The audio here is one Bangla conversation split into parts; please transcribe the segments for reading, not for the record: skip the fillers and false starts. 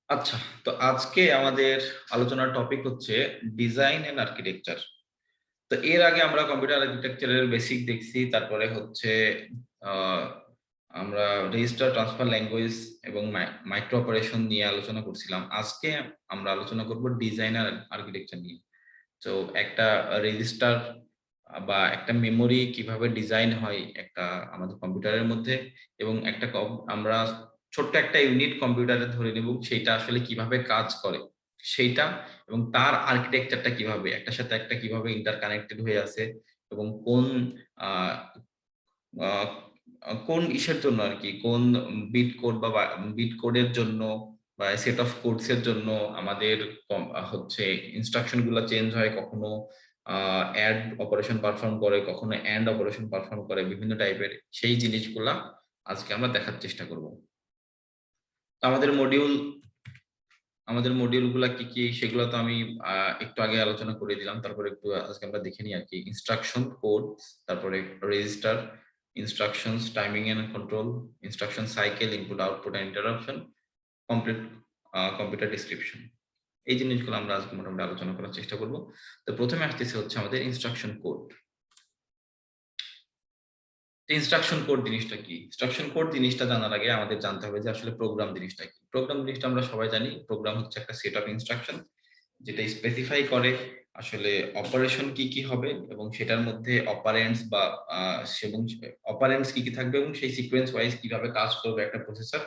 আচ্ছা, তো আজকে আমাদের আলোচনার টপিক হচ্ছে ডিজাইন এন্ড আর্কিটেকচার। তো এর আগে আমরা কম্পিউটার আর্কিটেকচারের বেসিক দেখছি, তারপরে হচ্ছে আহ, আমরা রেজিস্টার ট্রান্সফার ল্যাঙ্গুয়েজ এবং মাইক্রো অপারেশন নিয়ে আলোচনা করছিলাম। আজকে আমরা আলোচনা করব ডিজাইন আর আর্কিটেকচার নিয়ে। তো একটা রেজিস্টার বা একটা মেমোরি কিভাবে ডিজাইন হয় একটা আমাদের কম্পিউটারের মধ্যে, এবং একটা আমরা ছোট্ট একটা ইউনিট কম্পিউটারে ধরে নেব সেটা আসলে কিভাবে কাজ করে সেইটা, এবং তার আর্কিটেকচারটা কিভাবে একটার সাথে একটা কিভাবে ইন্টারকানেক্টেড হয়ে আছে, এবং কোন আহ, আহ, কোন ইসের জন্য আর কি, কোন বিট কোড বা বিট কোডের জন্য বা সেট অফ কোডস এর জন্য আমাদের হচ্ছে ইনস্ট্রাকশন গুলো চেঞ্জ হয়, কখনো অ্যাড অপারেশন পারফর্ম করে, কখনো এন্ড অপারেশন পারফর্ম করে, বিভিন্ন টাইপের সেই জিনিসগুলা আজকে আমরা দেখার চেষ্টা করব। তো আমাদের মডিউল গুলা কি কি সেগুলো তো আমি একটু আগে আলোচনা করে দিলাম, তারপরে একটু আজকে আমরা দেখে নিই আর কি। ইনস্ট্রাকশন কোড, তারপরে register, instructions, timing and control, instruction cycle, input output and interruption, complete computer description. এই জিনিসগুলো আমরা আজকে মোটামুটি আলোচনা করার চেষ্টা করব। তো প্রথমে আসতেছে হচ্ছে আমাদের ইনস্ট্রাকশন কোড। ইনস্ট্রাকশন কোড জিনিসটা কি? ইনস্ট্রাকশন কোড জিনিসটা জানার আগে আমাদের জানতে হবে যে আসলে প্রোগ্রাম জিনিসটা কি। প্রোগ্রাম জিনিসটা আমরা সবাই জানি, প্রোগ্রাম হচ্ছে একটা সেট অফ ইনস্ট্রাকশন যেটা স্পেসিফাই করে আসলে অপারেশন কি কি হবে, এবং সেটার মধ্যে অপারেন্টস বা এবং অপারেন্টস কি কি থাকবে, এবং সেই সিকোয়েন্স ওয়াইজ কিভাবে কাজ করবে একটা প্রসেসর,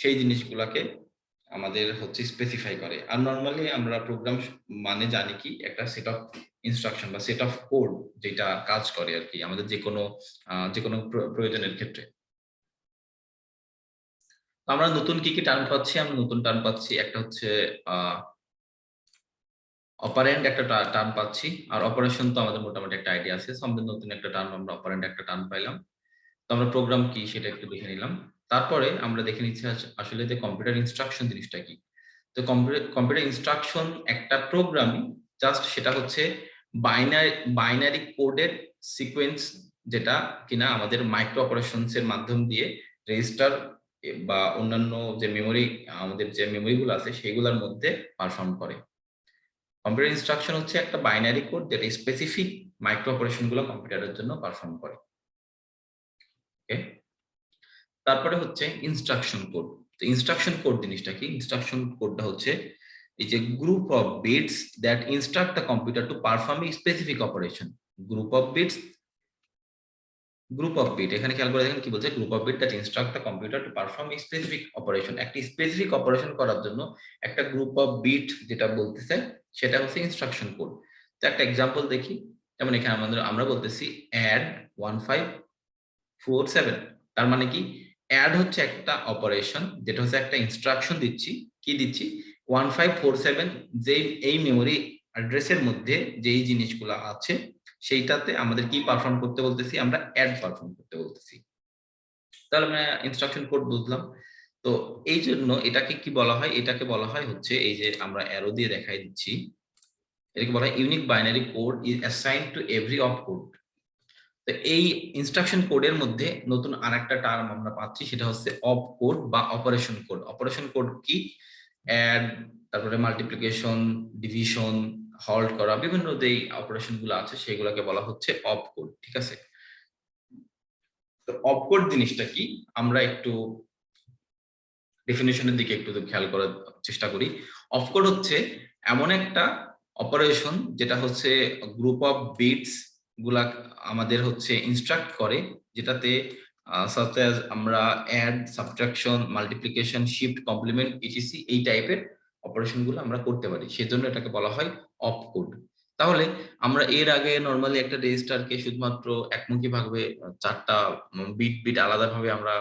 সেই জিনিসগুলোকে আমাদের হচ্ছে স্পেসিফাই করে। আর নর্মালি আমরা প্রোগ্রাম মানে জানি কি, একটা সেট অফ ইনস্ট্রাকশন বা সেট অফ কোড যেটা কাজ করে আর কি আমাদের যে কোনো প্রয়োজনের ক্ষেত্রে। তো আমরা নতুন কি কি টার্ম পাচ্ছি? আমরা নতুন টার্ম পাচ্ছি, একটা হচ্ছে অপারেন্ড একটা টার্ম পাচ্ছি, আর অপারেশন তো আমাদের মোটামুটি একটা আইডিয়া আছে। সো আমাদের নতুন একটা টার্ম, আমরা অপারেন্ড একটা টার্ম পাইলাম। তো আমরা প্রোগ্রাম কি সেটা একটু দেখে নিলাম। তারপরে আমরা দেখে নিচ্ছি আসলে যে কম্পিউটার ইনস্ট্রাকশন জিনিসটা কি। তো কম্পিউটার ইনস্ট্রাকশন একটা প্রোগ্রামিং, জাস্ট সেটা হচ্ছে বাইনারি বাইনারি কোডের সিকোয়েন্স, যেটা কিনা আমাদের মাইক্রো অপারেশনস এর মাধ্যম দিয়ে রেজিস্টার বা অন্যান্য যে মেমোরি, আমাদের যে মেমোরি গুলো আছে সেগুলোর মধ্যে পারফর্ম করে। কম্পিউটার ইনস্ট্রাকশন হচ্ছে একটা বাইনারি কোড যেটা স্পেসিফিক মাইক্রো অপারেশন গুলো কম্পিউটারের জন্য পারফর্ম করে। ওকে, তারপরে হচ্ছে ইনস্ট্রাকশন কোড। তো ইনস্ট্রাকশন কোড জিনিসটা কি? ইনস্ট্রাকশন কোডটা হচ্ছে এই যে group of bits that instruct the computer to perform a specific operation. Group of bits, group of bit, এখানে খেয়াল করে দেখেন কি বলছে, group of bit that instruct the computer to perform a specific operation. একটা স্পেসিফিক অপারেশন করার জন্য একটা গ্রুপ অফ বিট যেটা বলতেছে সেটা হচ্ছে ইনস্ট্রাকশন কোড। তো একটা এক্সাম্পল দেখি, যেমন এখানে আমরা বলতেছি অ্যাড 1547। তার মানে কি, অ্যাড হচ্ছে একটা অপারেশন যেটা হচ্ছে একটা ইনস্ট্রাকশন দিচ্ছি, কি দিচ্ছি, 1547, যেই এই মেমোরি অ্যাড্রেসের মধ্যে যেই জিনিসগুলো আছে সেইটাতে আমাদের কি পারফর্ম করতে বলতেছি, আমরা অ্যাড পারফর্ম করতে বলতেছি। তাহলে আমরা ইনস্ট্রাকশন কোড বুঝলাম। তো এই জন্য এটাকে কি বলা হয়? এটাকে বলা হয় হচ্ছে, এই যে আমরা অ্যারো দিয়ে দেখাই দিচ্ছি, এটাকে বলা হয় unique binary code is assigned to every অপ কোড। তো এই ইনস্ট্রাকশন কোডের মধ্যে নতুন আরেকটা টার্ম আমরা পাচ্ছি, সেটা হচ্ছে অপ কোড বা অপারেশন কোড। অপারেশন কোড কি? অ্যাড, তারপরে মাল্টিপ্লিকেশন, ডিভিশন, হল্ট করা, বিভিন্ন যেই অপারেশন গুলো আছে সেগুলোকে বলা হচ্ছে অপ কোড। ঠিক আছে, তো অপ কোড জিনিসটা কি আমরা একটু ডেফিনেশনের দিকে একটু খেয়াল করার চেষ্টা করি। অপ কোড হচ্ছে এমন একটা অপারেশন যেটা হচ্ছে গ্রুপ অফ বিটস গুলা আমাদের হচ্ছে ইনস্ট্রাক্ট করে, যেটাতে সাচ অ্যাজ আমরা add, subtraction, multiplication, shift, complement, ETC এই টাইপের অপারেশন গুলো আমরা করতে পারি, সেজন্য এটাকে বলা হয় অপ কোড। তাহলে আমরা এর আগে নরমালি একটা রেজিস্টারকে শুধুমাত্র একমুখী ভাবে চারটা বিট বিট আলাদাভাবে আমরা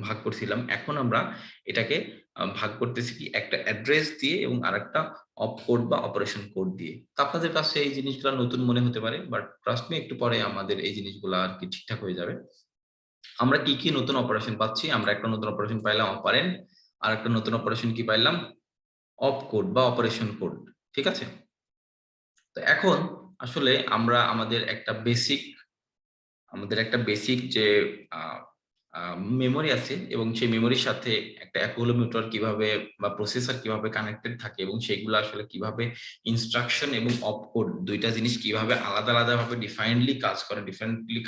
ভাগ করছিলাম। এখন আমরা এটাকে ভাগ করতেছি কি, একটা অ্যাড্রেস দিয়ে এবং আরেকটা অপ কোড বা অপারেশন কোড দিয়ে। তো আপনাদের কাছে এই জিনিসগুলো নতুন মনে হতে পারে, বাট ট্রাস্ট মি, একটু পরে আমাদের এই জিনিসগুলো আর কি ঠিকঠাক হয়ে যাবে। আমরা কি কি নতুন অপারেশন পাচ্ছি? আমরা একটা নতুন অপারেশন পাইলাম অপারেন্ড, আর একটা নতুন অপারেশন কি পাইলাম, অপ কোড বা অপারেশন কোড। ঠিক আছে, তো এখন আসলে আমরা আমাদের একটা বেসিক যে মেমোরি আছে এবং সেই মেমোরির সাথে একটা অ্যাকুমুলেটর কিভাবে বা প্রসেসর কিভাবে কানেক্টেড থাকে এবং সেগুলো আসলে কিভাবে ইনস্ট্রাকশন এবং অপকোড দুইটা জিনিস কিভাবে আলাদা আলাদা ভাবে ডিফারেন্টলি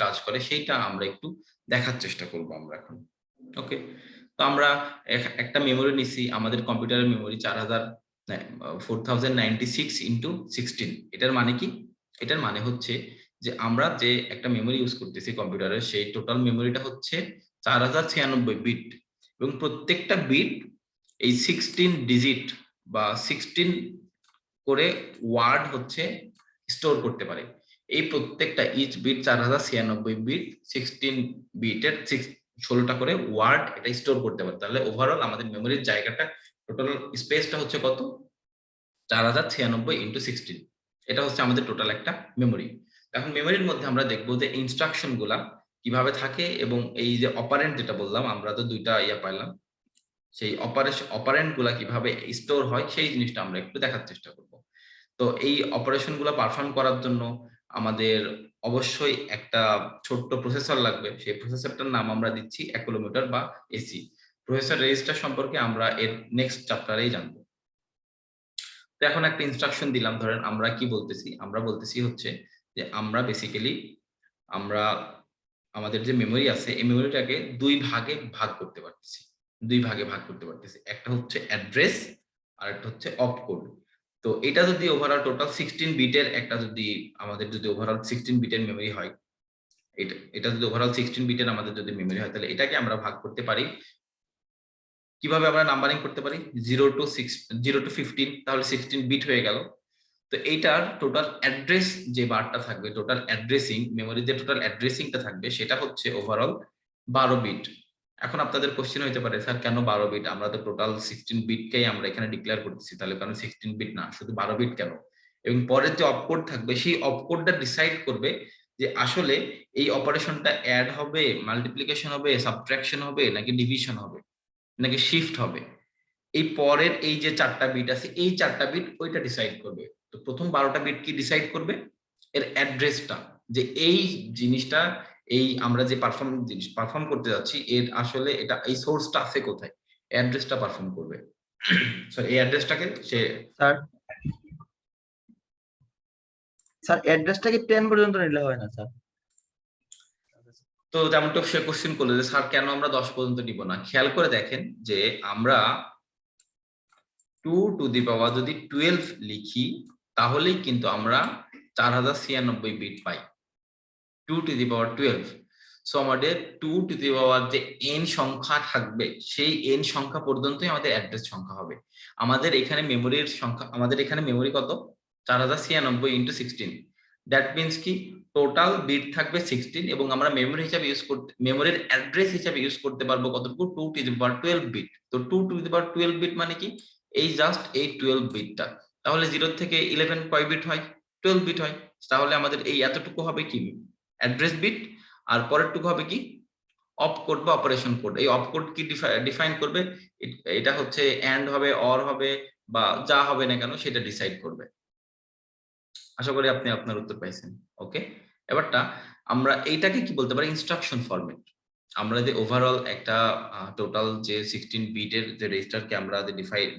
কাজ করে সেইটা আমরা একটু দেখার চেষ্টা করব আমরা এখন। ওকে, তো আমরা একটা মেমোরি নিছি, আমাদের কম্পিউটারের মেমোরি 4096 × 16। এটার মানে কি? এটার মানে হচ্ছে যে আমরা যে একটা মেমোরি ইউজ করতেছি কম্পিউটারের, সেই টোটাল মেমোরিটা হচ্ছে 4096 বিট এবং প্রত্যেকটা বিট এই 16 ডিজিট বা 16 করে ওয়ার্ড হচ্ছে স্টোর করতে পারে। এই প্রত্যেকটা ইচ বিট 4096 বিট 16 বিটের 16টা করে ওয়ার্ড এটা স্টোর করতে পারে। তাহলে ওভারঅল আমাদের মেমোরির জায়গাটা টোটাল স্পেসটা হচ্ছে কত? 4096 × 16। এটা হচ্ছে আমাদের টোটাল একটা মেমোরি। এখন মেমোরির মধ্যে আমরা দেখবো যে ইনস্ট্রাকশন গুলা কিভাবে থাকে এবং এই যে অপারেন্ট যেটা বললাম, আমরা তো দুইটা ইয়া পাইলাম, সেই অপারেন্ট গুলা কিভাবে স্টোর হয় সেই জিনিসটা আমরা একটু দেখার চেষ্টা করব। তো এই অপারেশন গুলা পারফর্ম করার জন্য আমাদের অবশ্যই একটা ছোট্ট প্রসেসর লাগবে। সেই প্রসেসরটার নাম আমরা দিচ্ছি অ্যাকুমুলেটর বা এসি। প্রসেসর রেজিস্টার সম্পর্কে আমরা এর নেক্সট চ্যাপ্টারেই জানবো। তো এখন একটা ইনস্ট্রাকশন দিলাম, ধরেন আমরা কি বলতেছি, আমরা বলতেছি হচ্ছে যে আমরা বেসিক্যালি আমরা আমাদের যে মেমোরি আছে এই মেমোরিটাকে দুই ভাগে ভাগ করতে পারতেছি। একটা হচ্ছে অ্যাড্রেস আর একটা হচ্ছে অপকোড। তো এটা যদি ওভারঅল টোটাল 16 বিটের একটা যদি আমাদের যদি ওভারঅল 16 বিটের মেমোরি হয়, এটা যদি ওভারঅল 16 বিটের আমাদের যদি মেমোরি হয়, তাহলে এটাকে আমরা ভাগ করতে পারি কিভাবে? আমরা নাম্বারিং করতে পারি 0 to 15, তাহলে 16 বিট হয়ে গেল। তো এইটার টোটাল অ্যাড্রেস যে বারটা থাকবে, টোটাল অ্যাড্রেসিং মেমোরি যে টোটাল অ্যাড্রেসিংটা থাকবে সেটা হচ্ছে ওভারঅল 12 বিট। এখন আপনাদের কোশ্চেন হইতে পারে, স্যার কেন 12 বিট? আমরা তো টোটাল 16 বিটকেই আমরা এখানে ডিক্লেয়ার করতেছি, তাহলে কেন 16 বিট না শুধু 12 বিট কেন? এবং পরের যে অপকোড থাকবে সেই অপকোডটা ডিসাইড করবে যে আসলে এই অপারেশনটা অ্যাড হবে, মাল্টিপ্লিকেশন হবে, সাবট্রাকশন হবে নাকি ডিভিশন হবে নাকি শিফট হবে। এই পরের এই যে 4টা বিট আছে, এই 4টা বিট ওইটা ডিসাইড করবে। তো প্রথম 12টা বিট কি ডিসাইড করবে? এর অ্যাড্রেসটা, যে এই জিনিসটা, এই আমরা যে পারফর্ম করতে যাচ্ছি এর আসলে এটা এই সোর্সটা আছে কোথায়, অ্যাড্রেসটা পারফর্ম করবে। সরি, এই অ্যাড্রেসটাকে সে স্যার স্যার অ্যাড্রেসটা কি 10 পর্যন্ত নিলে হয় না স্যার? তো যেমনটা সে কোশ্চেন করলো যে স্যার কেন আমরা 10 পর্যন্ত নিব না? খেয়াল করে দেখেন যে আমরা 2 টু দি পাওয়ার যদি 12 লিখি তাহলেই কিন্তু আমরা 4096 বিট পাই। 2 টু দি পাওয়ার 12। সো আমাদের 2 টু দি পাওয়ার যে n সংখ্যা থাকবে সেই n সংখ্যা পর্যন্তই আমাদের অ্যাড্রেস সংখ্যা হবে। আমাদের এখানে মেমোরির সংখ্যা, আমাদের এখানে মেমোরি কত? 4096 × 16। দ্যাট মিন্স কি টোটাল বিট থাকবে 16 এবং আমরা মেমোরি হিসাবে ইউজ করতে, মেমোরির অ্যাড্রেস হিসাবে ইউজ করতে পারবো কতটুকু? 2 টু দি পাওয়ার 12 বিট। তো 2 টু দি পাওয়ার 12 বিট মানে কি? এই জাস্ট এই 12 বিটটা। তাহলে 0 থেকে 11 কয় বিট হয়? 12 বিট হয়। তাহলে আমাদের এই এতটুকু হবে কি? Address bit. আর পরেরটুকু হবে কি? অপকোড বা অপারেশন কোড। এই অপকোড কি ডিফাইন করবে? এটা হচ্ছে এন্ড হবে, অর হবে বা যা হবে না কেন সেটা ডিসাইড করবে। আশা করি আপনি আপনার উত্তর পাইছেন। ওকে, এবারটা আমরা এইটাকে কি বলতে পারি? Instruction format. আমরা যে ওভারঅল একটা টোটাল যে 16 বিটের যে রেজিস্টারকে আমরা যে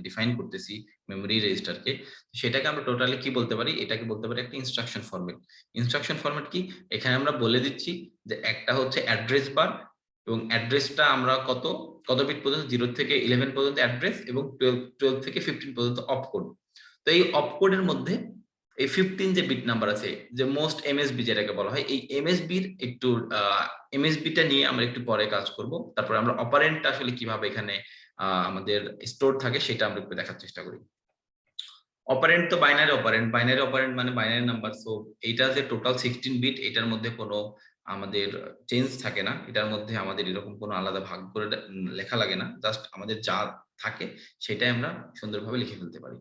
ডিফাইন করতেছি মেমোরি রেজিস্টারকে, সেটাকে আমরা টোটালি কি বলতে পারি? এটাকে বলতে পারি একটা ইনস্ট্রাকশন ফরম্যাট। ইনস্ট্রাকশন ফরম্যাট কি? এখানে আমরা বলে দিচ্ছি যে একটা হচ্ছে অ্যাড্রেস বার এবং অ্যাড্রেসটা আমরা কত কত বিট পর্যন্ত? 0 থেকে 11 পর্যন্ত অ্যাড্রেস এবং 12 থেকে 15 পর্যন্ত অপকোড। তো এই অপকোডের মধ্যে এই 15 যে বিট নাম্বার আছে, যে মোস্ট এমএসবি যেটাকে বলা হয়, এই এমএসবির একটু এমএসবিটা নিয়ে আমরা একটু পরে কাজ করব। তারপর আমরা অপারেন্টটা আসলে কিভাবে এখানে আমাদের স্টোর থাকে সেটা আমরা একটু দেখার চেষ্টা করি। অপারেন্ট তো বাইনারি অপারেন্ট মানে বাইনারি নাম্বার। সো এইটা যে টোটাল 16 বিট, এটার মধ্যে কোনো আমাদের চেঞ্জ থাকে না, এটার মধ্যে আমাদের এরকম কোনো আলাদা ভাগ করে লেখা লাগে না, জাস্ট আমাদের যা থাকে সেটাই আমরা সুন্দরভাবে লিখে ফেলতে পারি।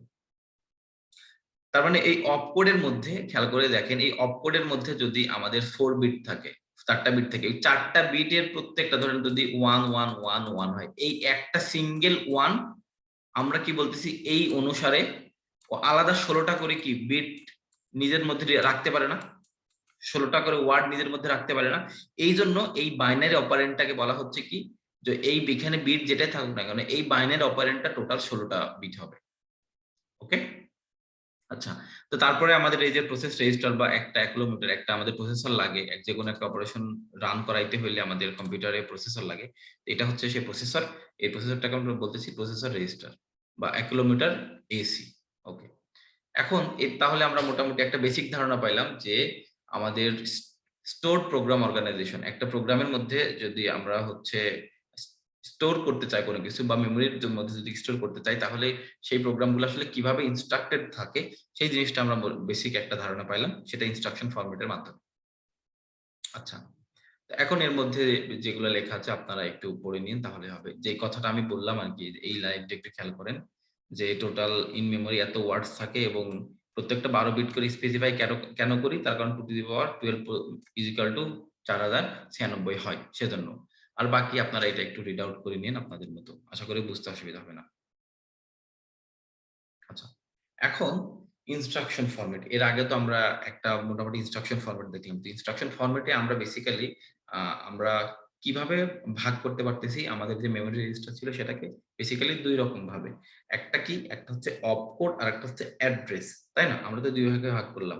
তার মানে এই অপকোডের মধ্যে খেয়াল করে দেখেন, এই অপকোডের মধ্যে যদি আমাদের 4 বিট থাকে, 4টা বিট থাকে, এই 4টা বিটের প্রত্যেকটা ধরেন যদি 1111 হয়, এই একটা সিঙ্গেল 1 আমরা কি বলতেছি? এই অনুসারে আলাদা 16টা করে কি বিট নিজের মধ্যে রাখতে পারে না? 16টা করে ওয়ার্ড নিজের মধ্যে রাখতে পারে না। এই জন্য এই বাইনারি অপারেন্ডটাকে বলা হচ্ছে কি, যে এই এখানে বিট যেটাই থাকুক না কেন এই বাইনারি অপারেন্ডটা টোটাল 16টা বিট হবে। ওকে, আচ্ছা। তো তারপরে আমাদের এই যে প্রসেস রেজিস্টার বা একটা অ্যাক্সেলেরোমিটার, একটা আমাদের প্রসেসর লাগে, যে কোনো একটা অপারেশন রান করাইতে হলে আমাদের কম্পিউটারে প্রসেসর লাগে। এটা হচ্ছে সেই প্রসেসর। এই প্রসেসরটাকে আমরা বলতেছি প্রসেসর রেজিস্টার বা অ্যাক্সেলেরোমিটার এসি। ওকে, এখন তাহলে আমরা মোটামুটি একটা বেসিক ধারণা পাইলাম যে আমাদের স্টোর প্রোগ্রাম অর্গানাইজেশন, একটা প্রোগ্রামের মধ্যে যদি আমরা হচ্ছে স্টোর করতে চাই কোনো কিছু বা মেমোরির মধ্যে যদি স্টোর করতে চাই, তাহলে সেই প্রোগ্রামগুলো আসলে কিভাবে ইনস্ট্রাক্টেড থাকে সেই জিনিসটা আমরা বেসিক একটা ধারণা পাইলাম, সেটা ইনস্ট্রাকশন ফরম্যাটের মাধ্যমে। আচ্ছা, তো এখন এর মধ্যে যেগুলো লেখা আছে আপনারা একটু পড়ে নিন তাহলে হবে। যে কথাটা আমি বললাম আর কি, এই লাইনটা একটু খেয়াল করেন যে টোটাল ইন মেমোরি এত ওয়ার্ডস থাকে এবং প্রত্যেকটা 12 বিট করে স্পেসিফাই কেন করি, তার কারণ 2 to the power 12 equal to 4096 হয় সেজন্য। আর বাকি আপনারা এটা একটু রিড আউট করে নিন আপনাদের মতো, আশা করি বুঝতে অসুবিধা হবে না। আচ্ছা, এখন ইনস্ট্রাকশন ফরম্যাট, এর আগে তো আমরা একটা মোটামুটি ইনস্ট্রাকশন ফরম্যাট দেখলাম। তো ইনস্ট্রাকশন ফরম্যাটে আমরা বেসিক্যালি আমরা কিভাবে ভাগ করতে পারতেছি আমাদের যে মেমোরি রেজিস্টার ছিল সেটাকে বেসিক্যালি দুই রকম ভাবে। একটা কি, একটা হচ্ছে অপকোড আর একটা হচ্ছে অ্যাড্রেস, তাই না? আমরা তো দুই ভাগে ভাগ করলাম।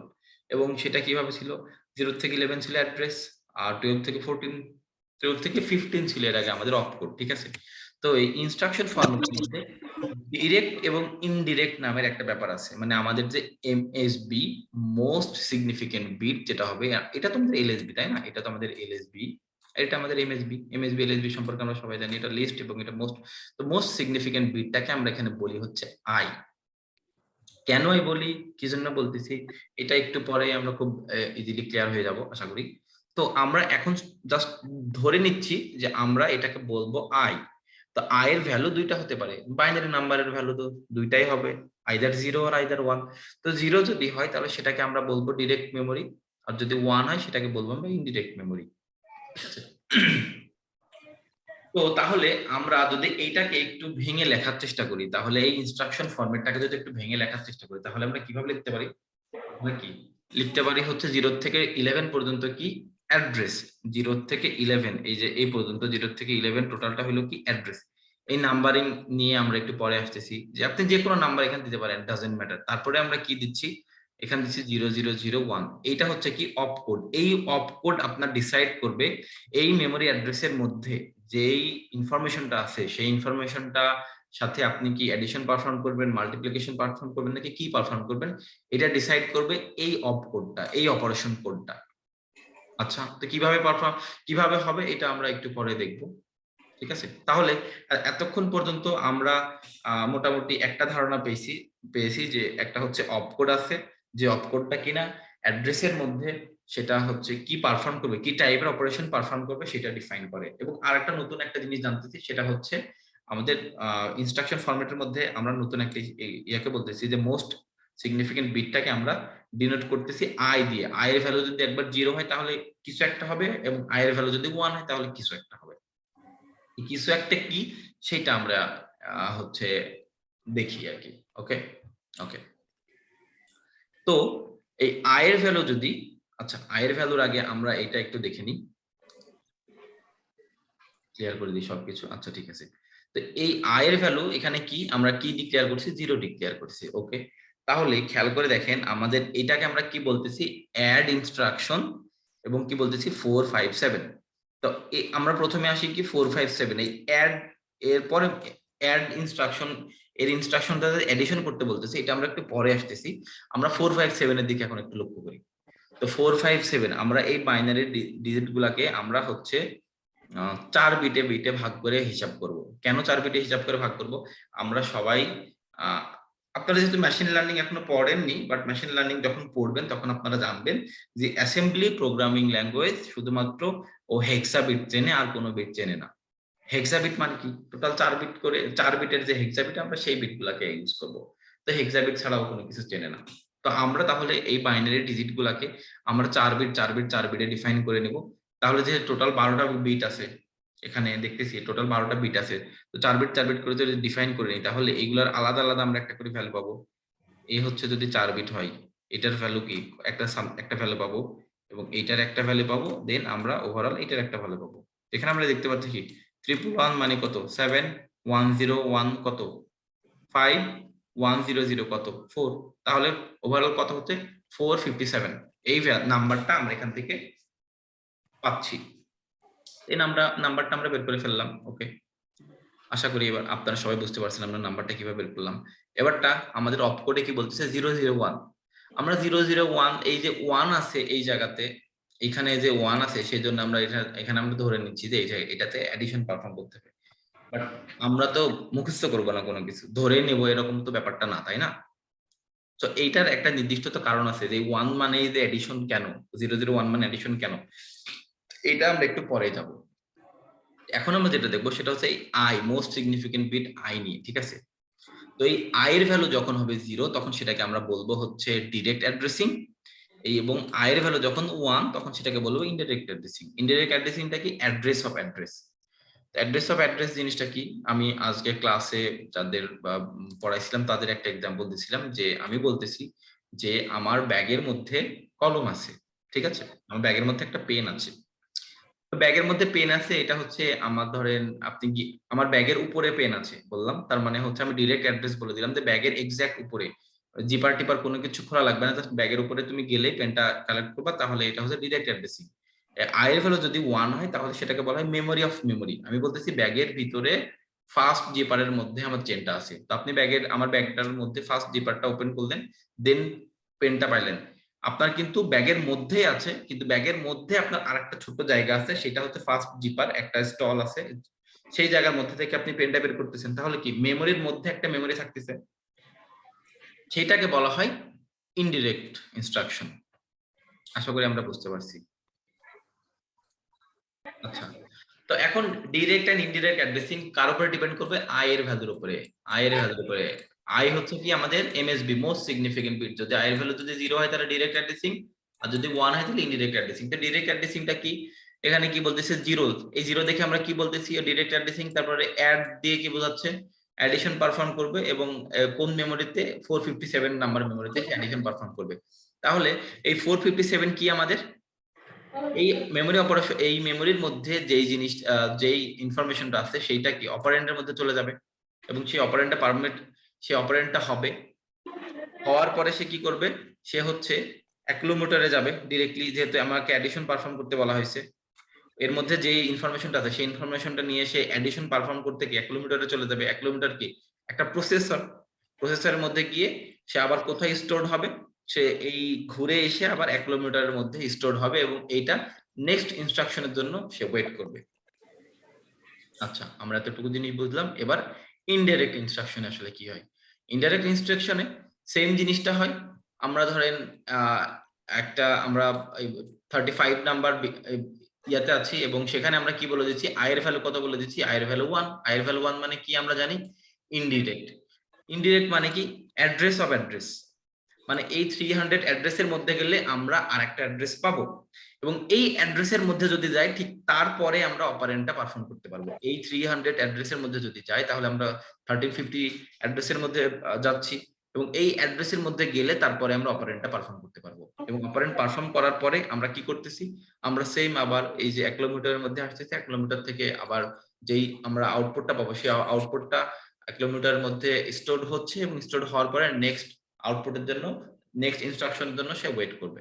এবং সেটা কিভাবে ছিল, 0 থেকে 11 ছিল অ্যাড্রেস, আর 12 থেকে 14, 12 থেকে 15 ছিল এর আগে আমাদের অপকোড, ঠিক আছে? তো এই ইনস্ট্রাকশন ফরম্যাটের মধ্যে ডিরেক্ট এবং ইনডিরেক্ট নামের একটা ব্যাপার আছে। মানে আমাদের যে এমএসবি, মোস্ট সিগনিফিকেন্ট বিট যেটা হবে, এটা তো আমাদের এলএসবি, তাই না? এটা তো আমাদের এলএসবি, এটা আমাদের এমএসবি এলএসবি সম্পর্কে আমরা সবাই জানি, এটা লিস্ট এবং এটা মোস্ট। তো মোস্ট সিগনিফিকেন্ট বিটটাকে আমরা এখানে বলি হচ্ছে আই। কেন আই বলি, কি জন্য বলতেছি, এটা একটু পরে আমরা খুব ইজিলি ক্লিয়ার হয়ে যাব আশা করি। তো আমরা এখন জাস্ট ধরে নিচ্ছি যে আমরা এটাকে বলবো আই। তো আই এর ভ্যালু দুইটা হতে পারে, বাইনারি নাম্বারের ভ্যালু তো দুইটাই হবে, আইদার 0 আর আইদার 1। তো 0 যদি হয় তাহলে সেটাকে আমরা বলবো ডিরেক্ট মেমোরি, আর যদি 1 হয় সেটাকে বলবো আমরা ইনডিরেক্ট মেমোরি, ঠিক আছে? তো তাহলে আমরা যদি এইটাকে একটু ভেঙে লেখার চেষ্টা করি, তাহলে এই ইনস্ট্রাকশন ফরম্যাটটাকে যদি একটু ভেঙে লেখার চেষ্টা করি, তাহলে আমরা কিভাবে লিখতে পারি? আমরা কি লিখতে পারি হচ্ছে 0 থেকে 11 পর্যন্ত কি অ্যাড্রেস, 0 থেকে 11 এই যে এই পর্যন্ত 0 থেকে 11 টোটালটা হলো কি অ্যাড্রেস। এই নাম্বারিং নিয়ে আমরা একটু পরে আসতেছি, যে আপনি যে কোনো নাম্বার এখানে দিতে পারেন, ডাজন্ট ম্যাটার। তারপরে আমরা কি দিচ্ছি, এখানে দিচ্ছি 0001, এইটা হচ্ছে কি অপকোড। এই অপকোড আপনার ডিসাইড করবে এই মেমোরি অ্যাড্রেসের মধ্যে যেই ইনফরমেশনটা আছে সেই ইনফরমেশনটা সাথে আপনি কি অ্যাডিশন পারফর্ম করবেন, মাল্টিপ্লিকেশন পারফর্ম করবেন নাকি কি পারফর্ম করবেন, এটা ডিসাইড করবে এই অপকোডটা, এই অপারেশন কোডটা। আচ্ছা, তো কিভাবে হবে এটা আমরা একটু পরে দেখব, ঠিক আছে? তাহলে এতক্ষণ পর্যন্ত আমরা মোটামুটি একটা ধারণা পেয়েছি যে একটা হচ্ছে অপকোড আছে, যে অপকোডটা কিনা অ্যাড্রেসের মধ্যে সেটা হচ্ছে কি পারফর্ম করবে, কি টাইপের অপারেশন পারফর্ম করবে সেটা ডিফাইন করে। এবং আরেকটা নতুন একটা জিনিস জানতেছি, সেটা হচ্ছে আমাদের ইনস্ট্রাকশন ফরম্যাটের মধ্যে আমরা নতুন একটা ইয়াকে বলতেছি যে মোস্ট সিগনিফিকেন্ট বিটটাকে আমরা ডিনোট করতেছি আই দিয়ে। আই এর ভ্যালু যদি একবার 0 হয় তাহলে কিছু একটা হবে, এবং আই এর ভ্যালু যদি 1 হয় তাহলে কিছু একটা হবে। কিছু একটা কি সেটা আমরা হচ্ছে দেখি আর কি। ওকে, ওকে। তো এই আয়ের ভ্যালু যদি, আচ্ছা আয়ের ভ্যালুর আগে আমরা এটা একটু দেখে নিই, ক্লিয়ার করে দিই সবকিছু। আচ্ছা ঠিক আছে। তো এই আয়ের ভ্যালু এখানে কি আমরা কি ডিক্লেয়ার করছি, 0 ডিক্লেয়ার করছি। ওকে, তাহলে খেয়াল করে দেখেন আমাদের এটাকে আমরা কি বলতেছি, অ্যাড ইনস্ট্রাকশন, এবং কি বলতেছি 4 5 7। তো আমরা প্রথমে আসি কি 4 5 7, এই অ্যাড, এরপরে অ্যাড ইনস্ট্রাকশন, এর ইনস্ট্রাকশনটা এডিশন করতে বলতেছি, এটা আমরা একটু পরে আসতেছি। আমরা 4 5 7 এর দিকে এখন একটু লক্ষ্য করি। তো 4 5 7 আমরা এই বাইনারি ডিজিট গুলাকে আমরা হচ্ছে 4 বিটে ভাগ করে হিসাব করব। কেন 4 বিটে হিসাব করে ভাগ করব? আমরা সবাই আপনারা যেহেতু মেশিন লার্নিং এখনো পড়েননি, বাট মেশিন লার্নিং যখন পড়বেন তখন আপনারা জানবেন যে অ্যাসেম্বলি প্রোগ্রামিং ল্যাঙ্গুয়েজ শুধুমাত্র ও হেক্সা বিট চেনে, আর কোনো বিট চেনে না। হেক্সা বিট মানে কি, টোটাল 4 বিট করে, 4 বিটের যে হেক্সা বিট আমরা সেই বিটগুলোকে ইউজ করব। তো হেক্সা বিট ছাড়াও কোনো কিছু চেনে না। তো আমরা তাহলে এই বাইনারি ডিজিট গুলাকে আমরা 4 বিট 4 বিট 4 বিটে ডিফাইন করে নেব। তাহলে যে টোটাল 12টা বিট আছে, এখানে দেখতেছি টোটাল 12টা বিট আছে। তো 4 বিট 4 বিট করে যদি ডিফাইন করে নিই, তাহলে এগুলার আলাদা আলাদা আমরা একটা করে ভ্যালু পাবো। এই হচ্ছে যদি 4 বিট হয়, এটার ভ্যালু কি, একটা ভ্যালু পাবো। এবং এইটার একটা ভ্যালু পাবো, দেন আমরা ওভারঅল এটার একটা ভ্যালু পাবো। এখানে আমরা দেখতে পাচ্ছি কি 111 মানে কত 7, 101 কত 5, 100 কত 4, তাহলে ওভারঅল কত হচ্ছে 457। এই নাম্বারটা আমরা এখান থেকে পাচ্ছি। এই নাম্বারটা আমরা বের করে ফেললাম। ওকে, আশা করি এবার আপনারা সবাই বুঝতে পারছেন আমরা নাম্বারটা কিভাবে বের করলাম। এবারটা আমাদের অপকোডে কি বলতেছে 001। আমরা 001 এই যে 1 আছে এই জায়গাতে, এখানে যে 1 আছে সেই জন্য আমরা এখানে আমরা ধরে নিচ্ছি যে এটাতে অ্যাডিশন পারফর্ম করতে হবে। বাট আমরা তো মুখস্থ করবো না কোনো কিছু, ধরে নেব এরকম তো ব্যাপারটা না, তাই না? তো এইটার একটা নির্দিষ্ট তো কারণ আছে যে 1 মানে যে অ্যাডিশন কেন, 001 মানে অ্যাডিশন কেন, এটা আমরা একটু পরে যাব। এখন আমরা যেটা দেখবো সেটা হচ্ছে এই I, most significant bit I নিয়ে, ঠিক আছে? তো এই আই এর ভ্যালু যখন হবে 0 তখন সেটাকে আমরা বলবো হচ্ছে ডিরেক্ট অ্যাড্রেসিং, এবং আই এর ভ্যালু যখন 1 তখন সেটাকে বলবো ইনডাইরেক্ট অ্যাড্রেসিং। ইনডাইরেক্ট অ্যাড্রেসিংটা কি address of address. Address of address জিনিসটা কি, আমি আজকে ক্লাসে যাদের পড়াইছিলাম তাদের একটা এক্সাম্পল দিছিলাম যে আমি বলতেছি যে আমার ব্যাগের মধ্যে কলম আছে, ঠিক আছে, আমার ব্যাগের মধ্যে একটা পেন আছে। ব্যাগের মধ্যে পেন আছে, এটা হচ্ছে আমার ধরেন আপনি কি আমার ব্যাগের উপরে পেন আছে বললাম, তার মানে হচ্ছে আমি ডিরেক্ট অ্যাড্রেস বলে দিলাম যে ব্যাগের এক্সাক্ট উপরে, জিপার টিপার কোনো কিছু খোলা লাগবে না, জাস্ট ব্যাগের উপরে তুমি গেলে পেনটা কালেক্ট করবা, তাহলে এটা হচ্ছে ডিরেক্ট অ্যাড্রেসিং। আই এর ভ্যালু যদি 1 হয় তাহলে সেটাকে বলা হয় মেমোরি অফ মেমোরি। আমি বলতেছি ব্যাগের ভিতরে ফার্স্ট জিপারের মধ্যে আমার চেনটা আছে, তো আপনি আমার ব্যাগটার মধ্যে ফার্স্ট জিপারটা ওপেন করলেন, দেন পেনটা পাইলেন, আপনার কিন্তু ব্যাগের মধ্যেই আছে, কিন্তু ব্যাগের মধ্যে আপনার আরেকটা ছোট জায়গা আছে, সেটা হচ্ছে ফার্স্ট জিপার, একটা স্টল আছে, সেই জায়গার মধ্যে থেকে আপনি পেনটা বের করতেছেন, তাহলে কি মেমোরির মধ্যে একটা মেমোরি থাকতেছে, সেইটাকে বলা হয় ইনডিরেক্ট ইনস্ট্রাকশন। আশা করি আমরা বুঝতে পারছি। আচ্ছা, তো এখন ডিরেক্ট এন্ড ইনডিরেক্ট অ্যাড্রেসিং কার উপরে ডিপেন্ড করবে, আই এর ভ্যালুর উপরে। আই এর ভ্যালুর উপরে, আই হচ্ছে কি আমাদের এমএসবি, মোস্ট সিগনিফিকেন্ট বিট। যদি আই এর ভ্যালু যদি 0 হয় তাহলে ডিরেক্ট অ্যাড্রেসিং, আর যদি 1 হয় তাহলে ইনডিরেক্ট অ্যাড্রেসিং। তো ডিরেক্ট অ্যাড্রেসিংটা কি, এখানে কি বলতেছে 0, এই 0 দেখে আমরা কি বলতেছি ডিরেক্ট অ্যাড্রেসিং, তারপরে অ্যাড দিয়ে কি বোঝাচ্ছে অ্যাডিশন পারফর্ম করবে, এবং কোন মেমোরিতে 457 নাম্বার মেমোরিতে অ্যাডিশন পারফর্ম করবে। তাহলে এই 457 কি আমাদের এই মেমোরি অপারেশন, এই মেমোরির মধ্যে যেই জিনিস যেই ইনফরমেশনটা আছে সেইটা কি অপারেন্ডের মধ্যে চলে যাবে, এবং সেই অপারেন্ডটা সেই অপারেন্ডটা হবে, হওয়ার পরে সে কি করবে, সে হচ্ছে অ্যাক্লুমুটারে যাবে ডিরেক্টলি, যেহেতু আমাকে অ্যাডিশন পারফর্ম করতে বলা হয়েছে, এর মধ্যে যে ইনফরমেশনটা আছে সেই ইনফরমেশনটা নিয়ে সে অ্যাডিশন পারফর্ম করতে গিয়ে অ্যাক্লুমিটারে চলে যাবে। অ্যাক্লুমিটার কি একটা প্রসেসর, প্রসেসরের মধ্যে গিয়ে সে আবার কোথায় স্টোর হবে, সে এই ঘুরে এসে আবার অ্যাক্লুমিটারের মধ্যে স্টোর হবে, এবং এইটা নেক্সট ইনস্ট্রাকশনের জন্য সে ওয়েট করবে। আচ্ছা, আমরা এতটুকু জিনিস বুঝলাম। এবার ইনডাইরেক্ট ইনস্ট্রাকশনে আসলে কি হয়। ইনডাইরেক্ট ইনস্ট্রাকশনে সেম জিনিসটা হয়, আমরা ধরেন একটা আমরা 35 নাম্বার ইয়াতে আছি, এবং সেখানে আমরা কি বলে দিচ্ছি আই এর ভ্যালু কত বলে দিচ্ছি, আই এর ভ্যালু 1। আই এর ভ্যালু 1 মানে কি আমরা জানি, ইনডিরেক্ট। ইনডিরেক্ট মানে কি অ্যাড্রেস অফ অ্যাড্রেস, মানে এই 300 অ্যাড্রেসের মধ্যে গেলে আমরা আরেকটা অ্যাড্রেস পাবো, এবং এই অ্যাড্রেসের মধ্যে যদি যাই ঠিক তারপরে আমরা অপারেন্ডটা পারফর্ম করতে পারবো। এই 300 অ্যাড্রেসের মধ্যে যদি যাই তাহলে আমরা 1350 অ্যাড্রেসের মধ্যে যাচ্ছি, এবং এই অ্যাড্রেসের মধ্যে গেলে তারপরে আমরা অপারেন্ডটা পারফর্ম করতে পারবো। এবং অপারেন্ড পারফর্ম করার পরে আমরা কি করতেছি, আমরা সেম আবার এই যে 1 কিলোমিটারের মধ্যে আসতেছে, 1 কিলোমিটার থেকে আবার যেই আমরা আউটপুটটা পাবো সেই আউটপুটটা 1 কিলোমিটারের মধ্যে স্টোর হচ্ছে, এবং স্টোর হওয়ার পরে নেক্সট আউটপুটের জন্য, নেক্সট ইনস্ট্রাকশনের জন্য সে ওয়েট করবে।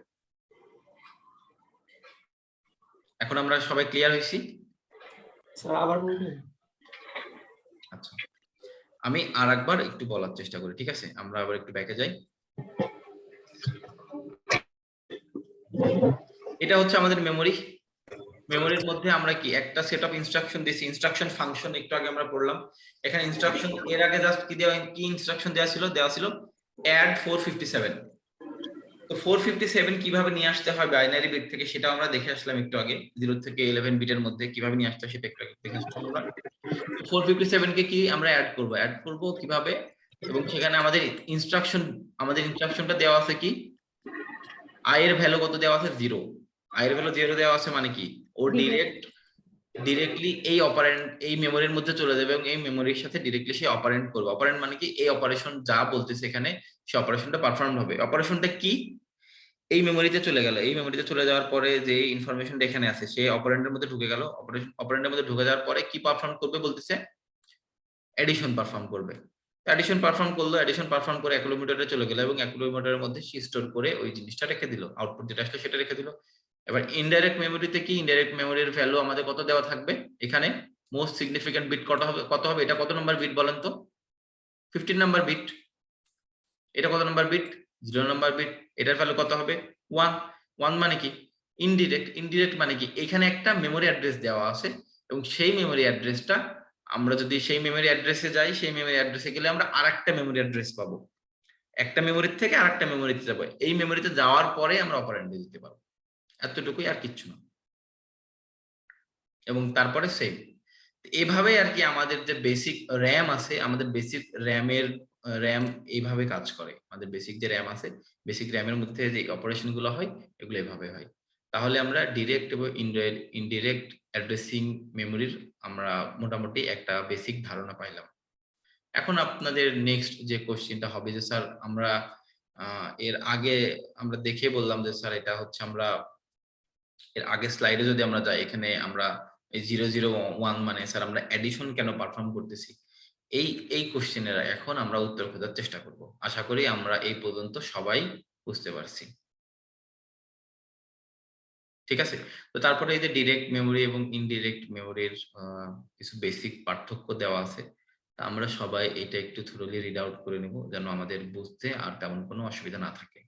এখন আমরা সবাই ক্লিয়ার হইছি? স্যার আবার বলবেন? আচ্ছা, আমি আরেকবার একটু বলার চেষ্টা করি, ঠিক আছে? আমরা আবার একটু ব্যাকে যাই। এটা হচ্ছে আমাদের মেমোরি। মেমোরির মধ্যে আমরা কি একটা সেট অফ ইনস্ট্রাকশন দিয়েছি, ইনস্ট্রাকশন ফাংশন একটু আগে আমরা পড়লাম। এখানে ইনস্ট্রাকশন এর আগে জাস্ট কি ইনস্ট্রাকশন দেওয়া ছিল অ্যাড 457। তো 457 কিভাবে নিয়ে আসতে হয় বাইনারি বিট থেকে সেটা আমরা দেখে আসলাম একটু আগে, 0 থেকে 11 বিটের মধ্যে কিভাবে নিয়ে আসতে হয় সেটা একটু আগে দেখে আসলাম আমরা। 457 কে কি আমরা অ্যাড করব কিভাবে, এবং সেখানে আমাদের ইনস্ট্রাকশনটা দেওয়া আছে কি, আই এর ভ্যালু কত দেওয়া আছে 0। আই এর ভ্যালু 0 দেওয়া আছে মানে কি ও ডিরেক্টলি এই অপারেন্ড এই মেমোরির মধ্যে চলে যাবে, এবং এই মেমোরির সাথে ডিরেক্টলি সে অপারেন্ড করবে। অপারেন্ড মানে কি এই অপারেশন যা বলতেছে এখানে সে অপারেশনটা পারফর্ম হবে। অপারেশনটা কি, এই মেমোরিতে চলে গেল, এই মেমোরিতে চলে যাওয়ার পরে যে ইনফরমেশনটা এখানে আছে সে অপারেন্ডের মধ্যে ঢুকে গেল, অপারেন্ডের মধ্যে ঢুকে যাওয়ার পরে কি পারফর্ম করবে বলতেছে, এডিশন পারফর্ম করবে। এডিশন পারফর্ম করলো, এডিশন পারফর্ম করে অ্যাকুমুলেটরে চলে গেল এবং অ্যাকুমুলেটরের মধ্যে সে স্টোর করে ওই জিনিসটা রেখে দিল, আউটপুট যেটা আসলে সেটা রেখে দিল। এবার ইনডাইরেক্ট মেমোরিতে কি, ইনডাইরেক্ট মেমোরির ভ্যালু আমাদের কত দেওয়া থাকবে, এখানে মোস্ট সিগনিফিকেন্ট বিট কত হবে, এটা কত নাম্বার বিট বলেন তো, 15 নাম্বার বিট। এটা কত নাম্বার বিট, 0 নাম্বার বিট। এটার ভ্যালু কত হবে, 1। 1 মানে কি, ইনডিরেক্ট মানে কি, এখানে একটা মেমোরি অ্যাড্রেস দেওয়া আছে এবং সেই মেমোরি অ্যাড্রেসটা আমরা যদি সেই মেমোরি অ্যাড্রেসে যাই, সেই মেমোরি অ্যাড্রেসে গেলে আমরা আরেকটা মেমোরি অ্যাড্রেস পাবো, একটা মেমোরি থেকে আরেকটা মেমোরিতে যাবো, এই মেমোরিতে যাওয়ার পরে আমরা অপারেন্ডে দিতে পারবো, এতটুকুই, আর কিচ্ছু না। এবং তারপরে সেভ। এভাবে আর কি আমাদের যে বেসিক র্যাম আছে, আমাদের বেসিক র্যাম এইভাবে কাজ করে। আমাদের বেসিক যে র্যাম আছে, বেসিক র্যামের মধ্যে যে অপারেশন গুলো হয় এগুলো এভাবে হয়। তাহলে আমরা ডিরেক্ট এবং ইনডিরেক্ট অ্যাড্রেসিং মেমোরির আমরা মোটামুটি একটা বেসিক ধারণা পাইলাম। এখন আপনাদের নেক্সট যে কোশ্চেনটা হবে যে স্যার আমরা এর আগে আমরা দেখে বললাম যে স্যার এটা হচ্ছে আমরা এর আগের স্লাইডে যদি আমরা যাই, এখানে আমরা এই 001 মানে স্যার আমরা এডিশন কেন পারফর্ম করতেছি, এই কোশ্চেনের এখন আমরা উত্তর খোঁজার চেষ্টা করব। আশা করি আমরা এই পর্যন্ত সবাই বুঝতে পারছি, ঠিক আছে? তো তারপরে এই যে ডিরেক্ট মেমোরি এবং ইনডিরেক্ট মেমোরির কিছু বেসিক পার্থক্য দেওয়া আছে, তা আমরা সবাই এটা একটু থরোলি রিড আউট করে নেব যেন আমাদের বুঝতে আর তেমন কোনো অসুবিধা না থাকে।